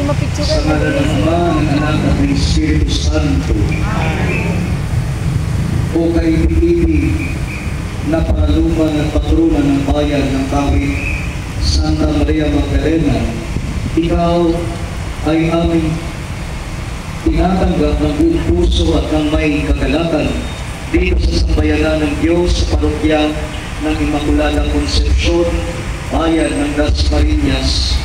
Sa ngalan ng Ama, ng Anak at ng Espiritu Santo. O kaibig-ibig na pangaluman at patrona ng bayan ng Kawit, Santa Maria Magdalena, ikaw ay aming tinatanggap ng buong puso at ng may kagalakan dito sa sambayanan ng Diyos sa parokya ng Immaculadang Concepcion, bayan ng Dasmariñas.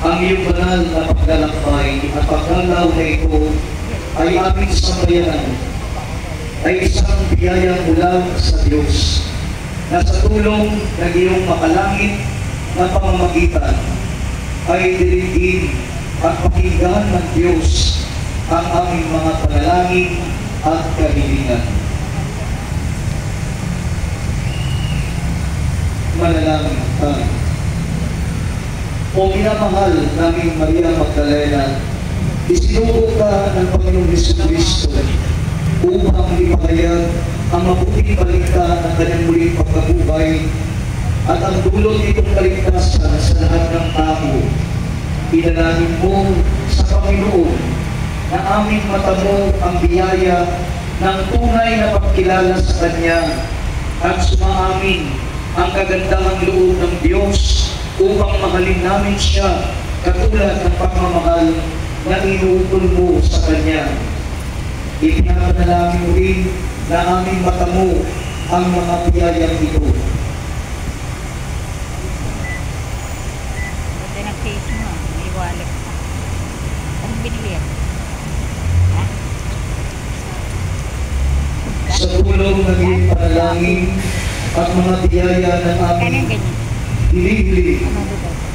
Ang iyong banal na paglalakbay at pagdalaw na ito ay aming sambayanan ay isang biyaya mula sa Diyos na sa tulong ng iyong makalangit na pamamagitan ay dirigin at pakinggan ng Diyos ang aming mga panalangin at kahilingan. Manalangin tayo. O minamahal naming Maria Magdalena, isinugo ka ng Panginoong Jesucristo upang ipahayag ang mabuting balita ng kanyang muling pagkabuhay at ang dulot nitong kaligtasan sa lahat ng tao. Pinalangin mo sa Panginoon na aming matamo ang biyaya ng tunay na pagkilala sa Kanya at sumaamin ang kagandahang loob ng Diyos upang mahalin namin siya katulad ng pagmamahal na inuutol mo sa Kanya. Ipinapanalangin mo rin na aming matamo ang mga biyayang ito. Buti ng case mo, may wallet pa. Anong binili yan? Sa tulong ng iyong panalangin at mga biyaya ng aming hilig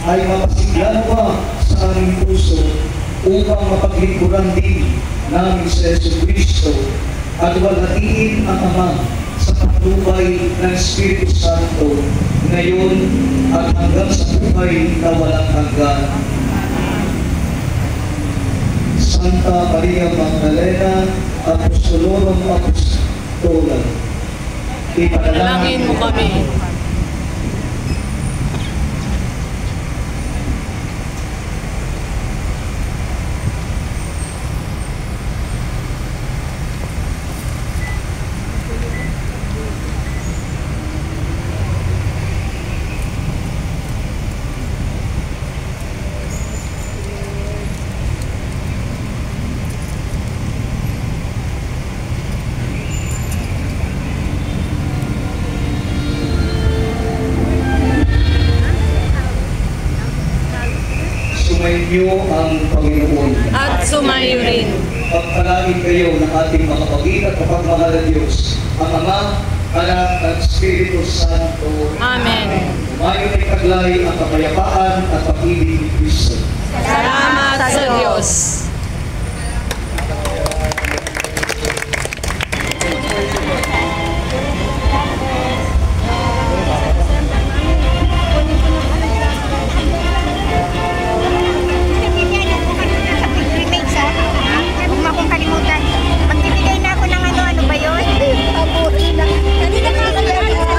ay mapasiglan pa sa aming puso upang mapaglingkuran din namin sa Jesucristo at walhatiin ang Ama sa patnubay ng Espiritu Santo ngayon at hanggang sa buhay na walang hanggan. Santa Maria Magdalena, Apostolorum Apostola, ipanalangin mo kami. Sumainyo ang Panginoon. At sumayo rin. Pagpalain kayo ng ating makapagit at kapagmahal na Diyos, ang Ama, Anak at Espiritu Santo. Amen. Umayon ay taglay ang kapayapaan at pag-ibig ni Kristo. Salamat sa Diyos.